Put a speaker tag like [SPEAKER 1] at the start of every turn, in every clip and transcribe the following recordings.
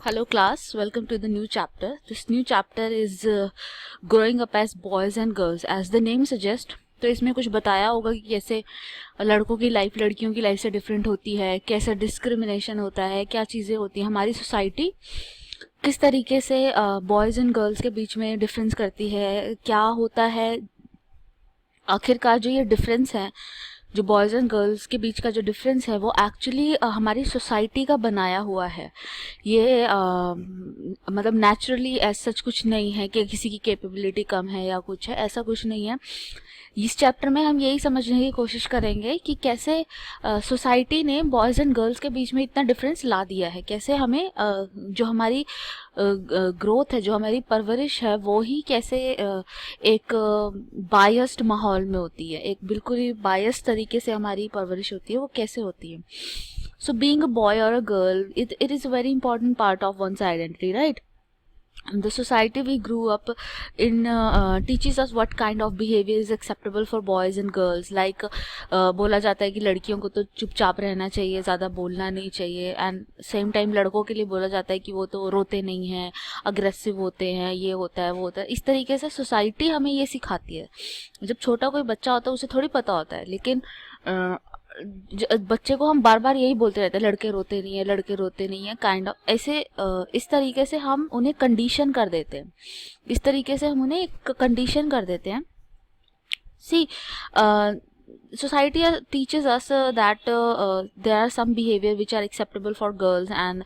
[SPEAKER 1] Hello class, welcome to the new chapter. This new chapter is growing up as boys and girls. As the name suggests, तो इसमें कुछ बताया होगा कि कैसे लड़कों की लाइफ लड़कियों की लाइफ से डिफरेंट होती है, कैसे डिस्क्रिमिनेशन होता है, क्या चीज़ें होती हैं, हमारी सोसाइटी किस तरीके से बॉयज़ एंड गर्ल्स के बीच में डिफरेंस करती है, क्या होता है आखिरकार जो ये डिफरेंस है, जो बॉयज़ एंड गर्ल्स के बीच का जो डिफरेंस है वो एक्चुअली हमारी सोसाइटी का बनाया हुआ है। ये मतलब नेचुरली ऐसा सच कुछ नहीं है कि किसी की कैपेबिलिटी कम है या कुछ है, ऐसा कुछ नहीं है। इस चैप्टर में हम यही समझने की कोशिश करेंगे कि कैसे सोसाइटी ने बॉयज़ एंड गर्ल्स के बीच में इतना डिफरेंस ला दिया है, कैसे हमें जो हमारी ग्रोथ है, जो हमारी परवरिश है, वो ही कैसे एक बायस्ड माहौल में होती है, एक बिल्कुल ही बायस्ड तरीके से हमारी परवरिश होती है, वो कैसे होती है। सो बीइंग अ बॉय और a girl, it is a very important part of one's identity, right? The society we grew up in teaches us what kind of behavior is acceptable for boys and girls. Like बोला जाता है कि लड़कियों को तो चुपचाप रहना चाहिए, ज़्यादा बोलना नहीं चाहिए, एंड सेम टाइम लड़कों के लिए बोला जाता है कि वो तो रोते नहीं हैं, अग्रेसिव होते हैं, ये होता है वो होता है। इस तरीके से सोसाइटी हमें ये सिखाती है। जब छोटा कोई बच्चा होता है उसे थोड़ी पता होता है, लेकिन बच्चे को हम बार बार यही बोलते रहते हैं, लड़के रोते नहीं है, लड़के रोते नहीं है, काइंड ऑफ ऐसे इस तरीके से हम उन्हें कंडीशन कर देते हैं, इस तरीके से हम उन्हें एक कंडीशन कर देते हैं। सी society teaches us that there are some behavior which are acceptable for girls and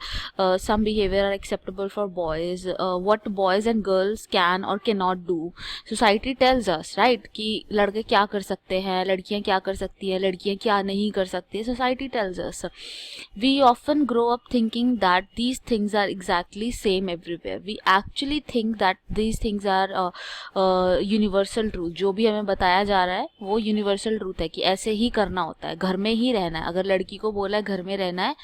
[SPEAKER 1] some behavior are acceptable for boys. What boys and girls can or cannot do, society tells us, right, कि लड़के क्या कर सकते हैं, लड़कियां क्या कर सकती हैं, लड़कियां क्या नहीं कर सकती। society tells us. We often grow up thinking that these things are exactly same everywhere. We actually think that these things are universal truth. जो भी हमें बताया जा रहा है वो universal truth है कि ऐसे ही करना होता है, घर में ही रहना है। अगर लड़की को बोला है घर में रहना है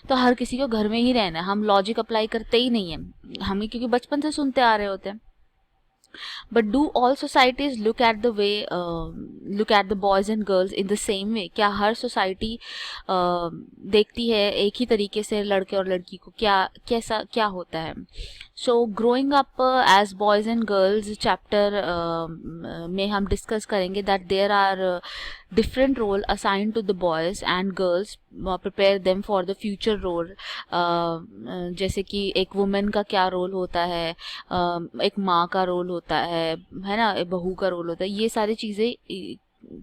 [SPEAKER 1] तो हर किसी को घर में ही रहना है। हम लॉजिक अप्लाई करते ही नहीं है, हमें क्योंकि बचपन से सुनते आ रहे होते हैं। But do all societies look at the way, look at the boys and girls in the same way? क्या हर सोसाइटी देखती है एक ही तरीके से लड़के और लड़की को? कैसा क्या होता है? So growing up as boys and girls chapter में हम डिस्कस करेंगे that there are different role assigned to the boys and girls, prepare them for the future role. जैसे कि एक वुमेन का क्या रोल होता है, एक माँ का रोल होता है ना, एक बहू का रोल होता है। ये सारी चीज़ें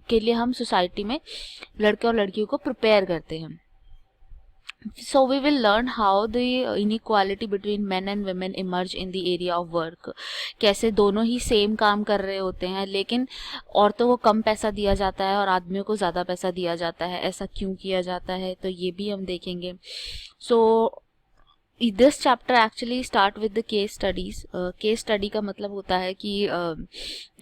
[SPEAKER 1] के लिए हम सोसाइटी में लड़के और लड़कियों को प्रिपेयर करते हैं। So we will learn how the inequality between men and women emerge in the area of work. कैसे दोनों ही सेम काम कर रहे होते हैं लेकिन औरतों को कम पैसा दिया जाता है और आदमियों को ज़्यादा पैसा दिया जाता है। ऐसा क्यों किया जाता है, तो ये भी हम देखेंगे। So this chapter actually start with the case studies. Case study का मतलब होता है कि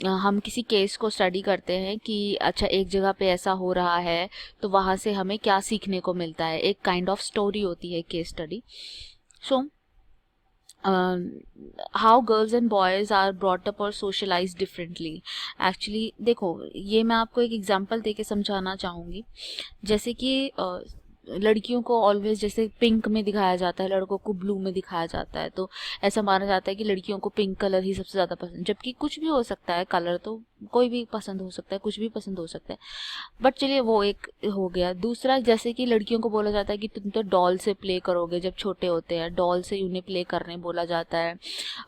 [SPEAKER 1] हम किसी केस को स्टडी करते हैं कि अच्छा एक जगह पे ऐसा हो रहा है तो वहाँ से हमें क्या सीखने को मिलता है। एक काइंड ऑफ स्टोरी होती है case study. So how girls and boys are brought up और सोशलाइज डिफरेंटली। एक्चुअली देखो, ये मैं आपको एक एग्जांपल दे के समझाना चाहूँगी। जैसे कि लड़कियों को ऑलवेज जैसे पिंक में दिखाया जाता है, लड़कों को ब्लू में दिखाया जाता है, तो ऐसा माना जाता है कि लड़कियों को पिंक कलर ही सबसे ज़्यादा पसंद, जबकि कुछ भी हो सकता है, कलर तो कोई भी पसंद हो सकता है, कुछ भी पसंद हो सकता है। बट चलिए वो एक हो गया। दूसरा, जैसे कि लड़कियों को बोला जाता है कि तुम तो डॉल से प्ले करोगे, जब छोटे होते हैं डॉल से उन्हें प्ले करने बोला जाता है।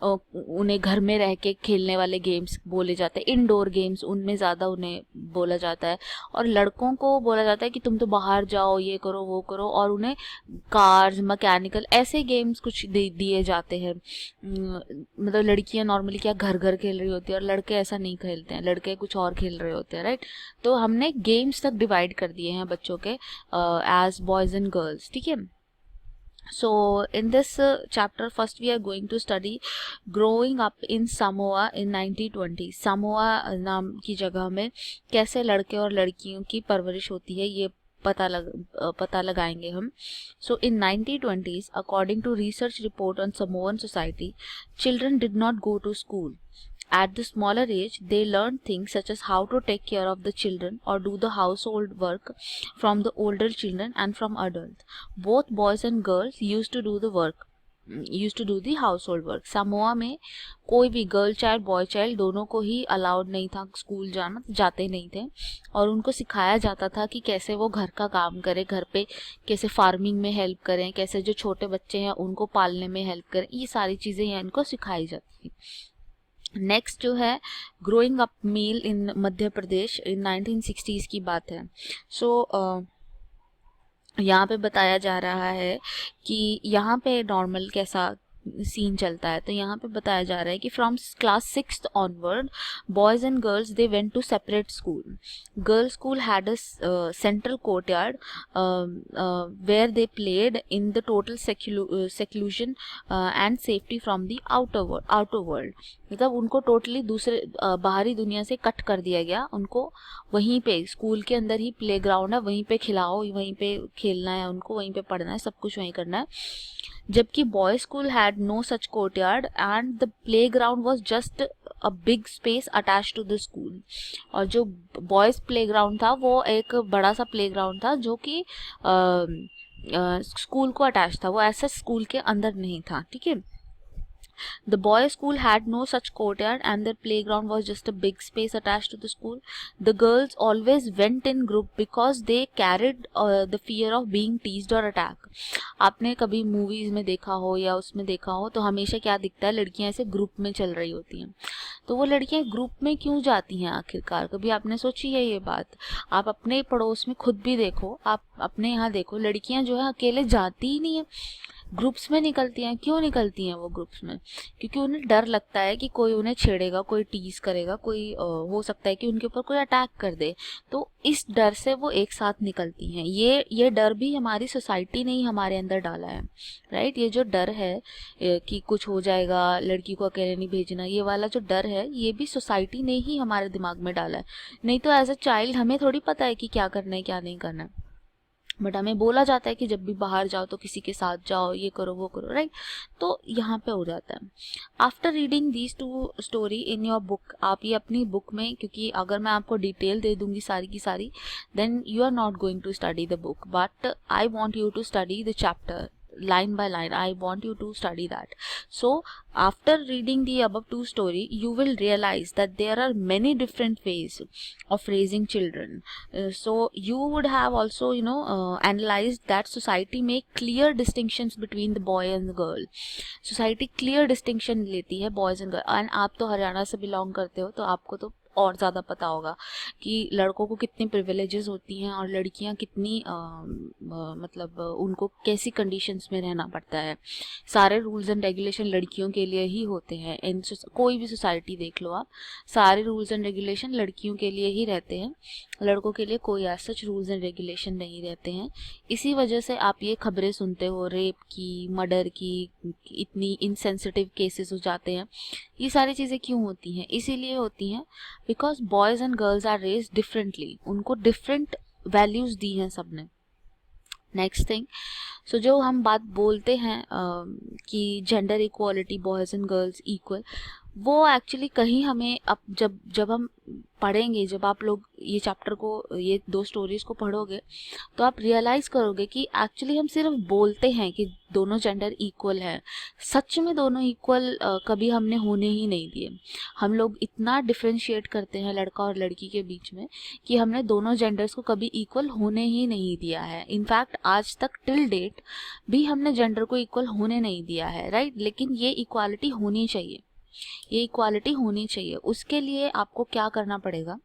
[SPEAKER 1] उन्हें घर में रह के खेलने वाले गेम्स बोले जाते हैं, इंडोर गेम्स, उनमें ज़्यादा उन्हें बोला जाता है। और लड़कों को बोला जाता है कि तुम तो बाहर जाओ, ये करो वो करो, और उन्हें कार्स, मैकेनिकल ऐसे गेम्स कुछ दिए जाते हैं। मतलब लड़कियां नॉर्मली क्या घर घर खेल रही होती है और लड़के ऐसा नहीं खेलते हैं, लड़के कुछ और खेल रहे होते हैं, राइट? तो हमने गेम्स तक डिवाइड कर दिए हैं बच्चों के एज बॉयज एंड गर्ल्स, ठीक है। So in this chapter first we are going to study growing up in Samoa in 1920. Samoa नाम की जगह में कैसे लड़के और लड़कियों की परवरिश होती है ये पता लगाएंगे हम। So in 1920s, according to research report on Samoan society, children did not go to school. At the smaller age, they learned things such as how to take care of the children or do the household work from the older children and from adults. Both boys and girls used to do the work. Used to do the household work. Samoa में कोई भी girl child boy child दोनों को ही allowed नहीं था school जाना, जाते नहीं थे, और उनको सिखाया जाता था कि कैसे वो घर का काम करें, घर पे कैसे फार्मिंग में हेल्प करें, कैसे जो छोटे बच्चे हैं उनको पालने में हेल्प करें, ये सारी चीज़ें यहाँ इनको सिखाई जाती थी। नेक्स्ट जो है ग्रोइंग अप मेल इन मध्य प्रदेश इन 1960s की बात है। सो यहाँ पे बताया जा रहा है कि यहाँ पे नॉर्मल कैसा सीन चलता है। तो यहाँ पे बताया जा रहा है कि from class 6th onward boys and girls they went to separate school. Girls school had a central courtyard where they played in the total seclusion and safety from the outer world. मतलब उनको totally दूसरे बाहरी दुनिया से cut कर दिया गया। उनको वहीं पे स्कूल के अंदर ही प्ले ग्राउंड है, वहीं पे खिलाओ, वहीं पे खेलना है, उनको वहीं पे पढ़ना है, सब कुछ वहीं करना है। जबकि boy school had no such courtyard and the play ground was just a big space attach to the school. और जो बॉयज प्ले ग्राउंड था वो एक बड़ा सा प्ले ग्राउंड था जो कि स्कूल को अटैच था, वो ऐसा स्कूल के अंदर नहीं था। ठीक है। The boys' school had no such courtyard and their playground was just a big space attached to the school. The girls always went in group because they carried the fear of being teased or attacked. आपने कभी movies में देखा हो या उसमें देखा हो तो हमेशा क्या दिखता है, लड़कियां ऐसे ग्रुप में चल रही होती हैं। तो वो लड़कियां ग्रुप में क्यों जाती हैं आखिरकार, कभी आपने सोची है ये बात? आप अपने पड़ोस में खुद भी देखो, आप अपने यहाँ देखो, लड़कियां जो है अकेले जाती ही नहीं है, ग्रुप्स में निकलती हैं। क्यों निकलती हैं वो ग्रुप्स में? क्योंकि उन्हें डर लगता है कि कोई उन्हें छेड़ेगा, कोई टीज करेगा, कोई हो सकता है कि उनके ऊपर कोई अटैक कर दे। तो इस डर से वो एक साथ निकलती हैं। ये डर भी हमारी सोसाइटी ने ही हमारे अंदर डाला है, राइट। ये जो डर है कि कुछ हो जाएगा, लड़की को अकेले नहीं भेजना, ये वाला जो डर है ये भी सोसाइटी ने ही हमारे दिमाग में डाला है। नहीं तो एज अ चाइल्ड हमें थोड़ी पता है कि क्या करना है क्या नहीं करना है, बट हमें बोला जाता है कि जब भी बाहर जाओ तो किसी के साथ जाओ, ये करो वो करो, राइट। तो यहाँ पे हो जाता है। After reading these two story in your book, आप ये अपनी बुक में, क्योंकि अगर मैं आपको डिटेल दे दूंगी सारी की सारी, then you are not going to study the book, but I want you to study the chapter line by line. I want you to study that. So after reading the above two story, you will realize that there are many different ways of raising children. So you would have also analyzed that society make clear distinctions between the boy and the girl. Society clear distinction लेती है boys and girl. and आप तो हरियाणा से belong करते हो, तो आपको तो और ज़्यादा पता होगा कि लड़कों को कितनी प्रिविलेजेस होती हैं और लड़कियां कितनी मतलब उनको कैसी कंडीशंस में रहना पड़ता है। सारे रूल्स एंड रेगुलेशन लड़कियों के लिए ही होते हैं। इन कोई भी सोसाइटी देख लो आप, सारे रूल्स एंड रेगुलेशन लड़कियों के लिए ही रहते हैं, लड़कों के लिए कोई ऐसा रूल्स एंड रेगुलेशन नहीं रहते हैं। इसी वजह से आप ये खबरें सुनते हो रेप की, मर्डर की, इतनी इनसेंसिटिव केसेस हो जाते हैं। ये सारी चीज़ें क्यों होती हैं? इसीलिए होती हैं because boys and girls are raised differently, उनको डिफरेंट वैल्यूज़ दी हैं सबने। नेक्स्ट थिंग, सो जो हम बात बोलते हैं कि gender equality, boys and girls equal, वो एक्चुअली कहीं हमें अब जब हम पढ़ेंगे, जब आप लोग ये चैप्टर को, ये दो स्टोरीज को पढ़ोगे तो आप रियलाइज़ करोगे कि एक्चुअली हम सिर्फ बोलते हैं कि दोनों जेंडर इक्वल है, सच में दोनों इक्वल कभी हमने होने ही नहीं दिए। हम लोग इतना डिफ्रेंशिएट करते हैं लड़का और लड़की के बीच में कि हमने दोनों जेंडर्स को कभी इक्वल होने ही नहीं दिया है। इनफैक्ट आज तक टिल डेट भी हमने जेंडर को इक्वल होने नहीं दिया है, राइट। लेकिन ये इक्वालिटी होनी चाहिए, ये इक्वालिटी होनी चाहिए। उसके लिए आपको क्या करना पड़ेगा?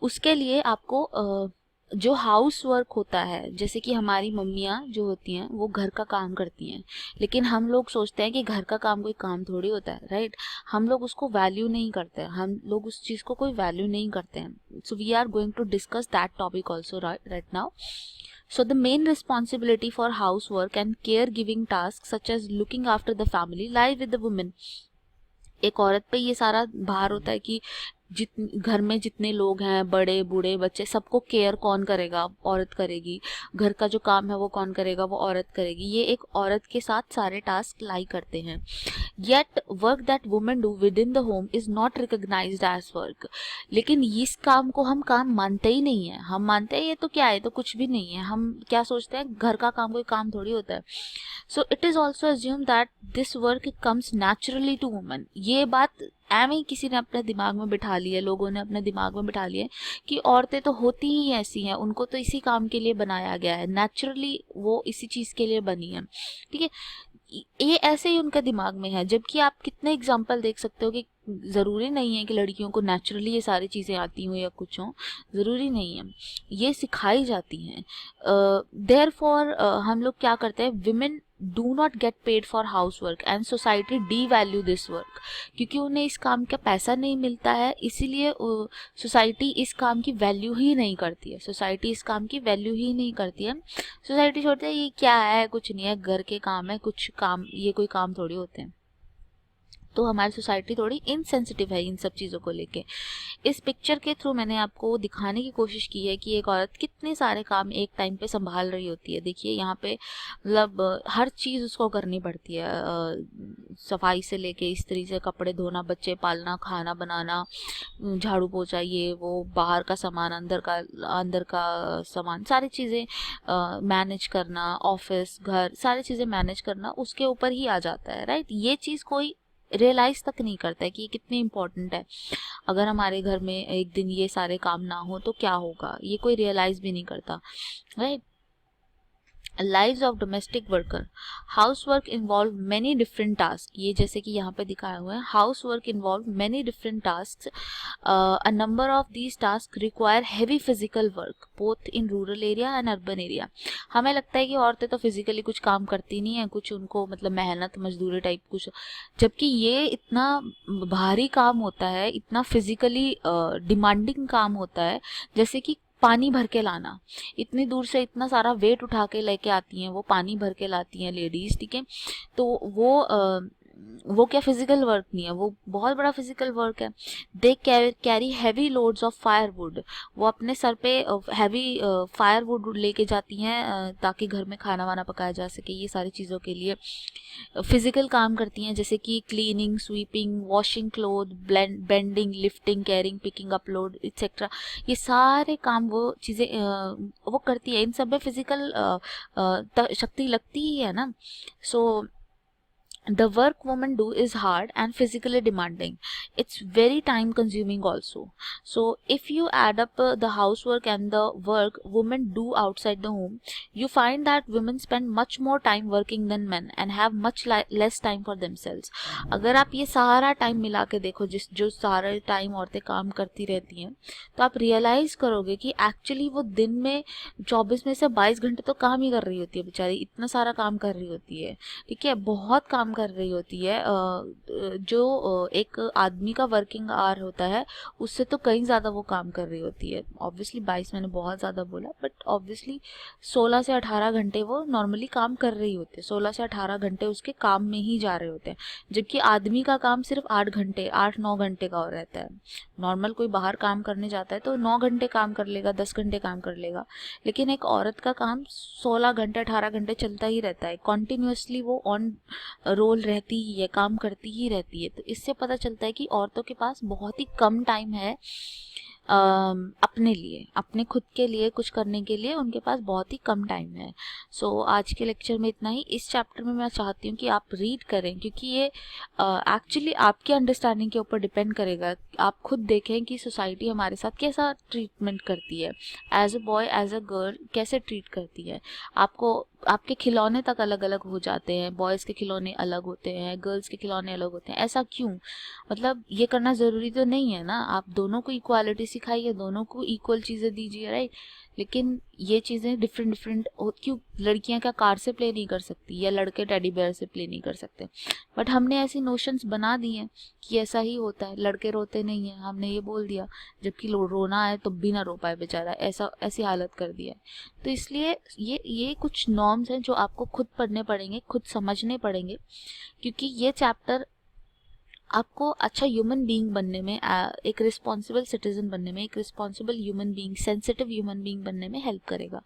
[SPEAKER 1] उसके लिए आपको जो हाउस वर्क होता है, जैसे कि हमारी मम्मियाँ जो होती हैं वो घर का काम करती हैं, लेकिन हम लोग सोचते हैं कि घर का काम कोई काम थोड़ी होता है, राइट। हम लोग उसको वैल्यू नहीं करते हैं, हम लोग उस चीज़ को कोई वैल्यू नहीं करते हैं। So we are going to discuss that topic also right now. So the main responsibility for housework and caregiving tasks such as looking after the family lie with the women. एक औरत पे ये सारा भार होता है कि घर में जितने लोग हैं, बड़े बूढ़े बच्चे, सबको केयर कौन करेगा? औरत करेगी। घर का जो काम है वो कौन करेगा? वो औरत करेगी। ये एक औरत के साथ सारे टास्क लाई करते हैं। Yet work that women do within the home is not recognised as work. लेकिन इस काम को हम काम मानते ही नहीं है। हम मानते हैं ये तो क्या है, तो कुछ भी नहीं है। हम क्या सोचते हैं, घर का काम कोई काम थोड़ी होता है। So it is also assume that this work comes naturally to women. ये बात एवं ही किसी ने अपने दिमाग में बिठा ली है, लोगों ने अपने दिमाग में बिठा लिया है कि औरतें तो होती ही ऐसी हैं, उनको तो इसी काम के लिए बनाया गया है, नेचुरली वो इसी चीज़ के लिए बनी है। ठीक है, ये ऐसे ही उनके दिमाग में है। जबकि आप कितने एग्जाम्पल देख सकते हो कि ज़रूरी नहीं है कि लड़कियों को नेचुरली ये सारी चीज़ें आती हों या कुछ हों, ज़रूरी नहीं है, ये सिखाई जाती हैं। देयरफॉर हम लोग क्या करते हैं, women do not get paid for house work and society D value this work. क्योंकि उन्हें इस काम का पैसा नहीं मिलता है, इसीलिए सोसाइटी इस काम की वैल्यू ही नहीं करती है। सोसाइटी इस काम की वैल्यू ही नहीं करती है। सोसाइटी छोड़ते है, ये क्या है, कुछ नहीं है, घर के काम है, कुछ काम, ये कोई काम थोड़ी होते हैं। तो हमारी सोसाइटी थोड़ी इनसेंसिटिव है इन सब चीज़ों को लेके। इस पिक्चर के थ्रू मैंने आपको दिखाने की कोशिश की है कि एक औरत कितने सारे काम एक टाइम पे संभाल रही होती है। देखिए यहाँ पे मतलब हर चीज़ उसको करनी पड़ती है, सफाई से लेके स्त्री से, कपड़े धोना, बच्चे पालना, खाना बनाना, झाड़ू पोछा, ये वो, बाहर का सामान, अंदर का सामान, सारी चीज़ें मैनेज करना, ऑफिस, घर, सारी चीज़ें मैनेज करना उसके ऊपर ही आ जाता है। राइट, ये चीज़ कोई रियलाइज़ तक नहीं करता है कि ये कितनी इम्पोर्टेंट है। अगर हमारे घर में एक दिन ये सारे काम ना हो तो क्या होगा, ये कोई रियलाइज़ भी नहीं करता। Right, lives of domestic worker. House work involve many different task. ये जैसे कि यहाँ पे दिखाया हुआ है, house work involve many different task. A number of these task require heavy physical work both in rural area and urban area. हमें लगता है कि औरतें तो फिजिकली कुछ काम करती नहीं है, कुछ उनको मतलब मेहनत मजदूरी टाइप कुछ, जबकि ये इतना भारी काम होता है, इतना फिजिकली डिमांडिंग काम होता है। जैसे कि पानी भर के लाना, इतनी दूर से इतना सारा वेट उठा के लेके आती हैं, वो पानी भर के लाती हैं लेडीज। ठीक है, तो वो क्या फिजिकल वर्क नहीं है, वो बहुत बड़ा फिजिकल वर्क है। They carry heavy loads of firewood. वो अपने सर पे हैवी फायरवुड लेके जाती हैं ताकि घर में खाना वाना पकाया जा सके। ये सारी चीज़ों के लिए फिजिकल काम करती हैं, जैसे कि cleaning, sweeping, washing cloth, bending, lifting, carrying, picking up load etcetera. ये सारे काम वो चीज़ें वो करती है। इन सब में फिजिकल शक्ति लगती ही है ना। सो the work women do is hard and physically demanding. It's very time consuming also. So if you add up the housework and the work women do outside the home, you find that women spend much more time working than men and have much less time for themselves. अगर आप ये सारा time मिला के देखो, जो सारा time औरतें काम करती रहती हैं, तो आप रियलाइज़ करोगे कि एक्चुअली वो दिन में 24 में से 22 घंटे तो काम ही कर रही होती है बेचारी, इतना सारा काम कर रही होती है। ठीक है, बहुत काम कर रही होती है। जो एक आदमी का वर्किंग आवर होता है उससे तो कहीं ज़्यादा वो काम कर रही होती है। ऑब्वियसली 22 मैंने बहुत ज़्यादा बोला, बट ऑब्वियसली 16 से 18 घंटे वो नॉर्मली काम कर रही होती है। 16 से 18 घंटे उसके काम में ही जा रहे होते हैं, जबकि आदमी का काम सिर्फ 8-9 घंटे का और रहता है। नॉर्मल कोई बाहर काम करने जाता है तो 9 घंटे काम कर लेगा, 10 घंटे काम कर लेगा, लेकिन एक औरत का काम 16 घंटे 18 घंटे चलता ही रहता है। कॉन्टिन्यूसली वो ऑन रोल रहती ही है, काम करती ही रहती है। तो इससे पता चलता है कि औरतों के पास बहुत ही कम टाइम है अपने लिए, अपने खुद के लिए कुछ करने के लिए उनके पास बहुत ही कम टाइम है। सो आज के लेक्चर में इतना ही। इस चैप्टर में मैं चाहती हूँ कि आप रीड करें, क्योंकि ये एक्चुअली आपकी अंडरस्टैंडिंग के ऊपर डिपेंड करेगा। आप खुद देखें कि सोसाइटी हमारे साथ कैसा ट्रीटमेंट करती है, as a boy as a girl कैसे ट्रीट करती है। आपको आपके खिलौने तक अलग अलग हो जाते हैं, बॉयज़ के खिलौने अलग होते हैं, गर्ल्स के खिलौने अलग होते हैं। ऐसा क्यों? मतलब ये करना ज़रूरी तो नहीं है ना। आप दोनों को इक्वालिटी सिखाइए, दोनों को इक्वल चीज़ें दीजिए, राइट। लेकिन ये चीज़ें डिफरेंट क्यों? लड़कियां क्या कार से प्ले नहीं कर सकती, या लड़के टेडी बेयर से प्ले नहीं कर सकते? बट हमने ऐसी नोशंस बना दी हैं कि ऐसा ही होता है, लड़के रोते नहीं हैं, हमने ये बोल दिया, जबकि रोना है तो भी ना रो पाए बेचारा, ऐसी हालत कर दिया है। तो इसलिए ये कुछ नॉर्म्स हैं जो आपको खुद पढ़ने पड़ेंगे, खुद समझने पड़ेंगे, क्योंकि ये चैप्टर आपको अच्छा ह्यूमन बीइंग बनने में, एक रिस्पॉन्सिबल सिटीजन बनने में, एक responsible human being, sensitive human being बनने में हेल्प करेगा।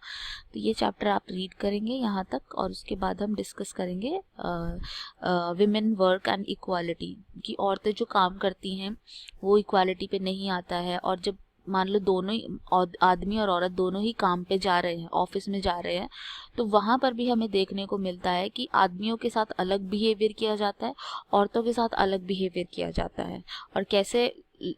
[SPEAKER 1] तो ये चैप्टर आप रीड करेंगे यहाँ तक, और उसके बाद हम डिस्कस करेंगे विमेन वर्क एंड इक्वालिटी, कि औरतें जो काम करती हैं वो इक्वालिटी पे नहीं आता है। और जब मान लो दोनों ही आदमी और औरत दोनों ही काम पे जा रहे हैं, ऑफिस में जा रहे हैं, तो वहाँ पर भी हमें देखने को मिलता है कि आदमियों के साथ अलग बिहेवियर किया जाता है, औरतों के साथ अलग बिहेवियर किया जाता है। और कैसे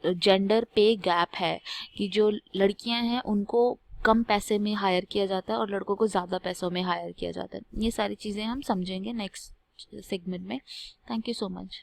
[SPEAKER 1] जेंडर पे गैप है, कि जो लड़कियां हैं उनको कम पैसे में हायर किया जाता है और लड़कों को ज़्यादा पैसों में हायर किया जाता है। ये सारी चीज़ें हम समझेंगे नेक्स्ट सेगमेंट में। Thank you so much.